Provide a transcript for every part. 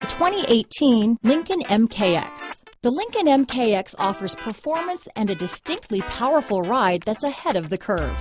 2018 Lincoln MKX. The Lincoln MKX offers performance and a distinctly powerful ride that's ahead of the curve.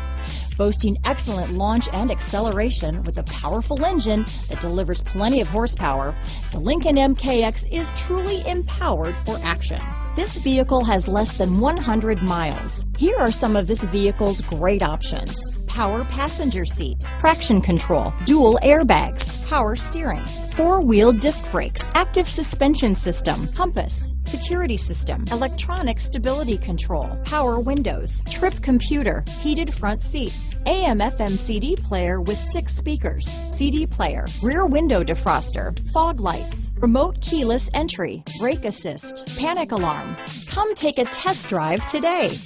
Boasting excellent launch and acceleration with a powerful engine that delivers plenty of horsepower, the Lincoln MKX is truly empowered for action. This vehicle has less than 100 miles. Here are some of this vehicle's great options: power passenger seat, traction control, dual airbags, power steering, four-wheel disc brakes, active suspension system, compass, security system, electronic stability control, power windows, trip computer, heated front seats, AM/FM CD player with 6 speakers, CD player, rear window defroster, fog lights, remote keyless entry, brake assist, panic alarm. Come take a test drive today.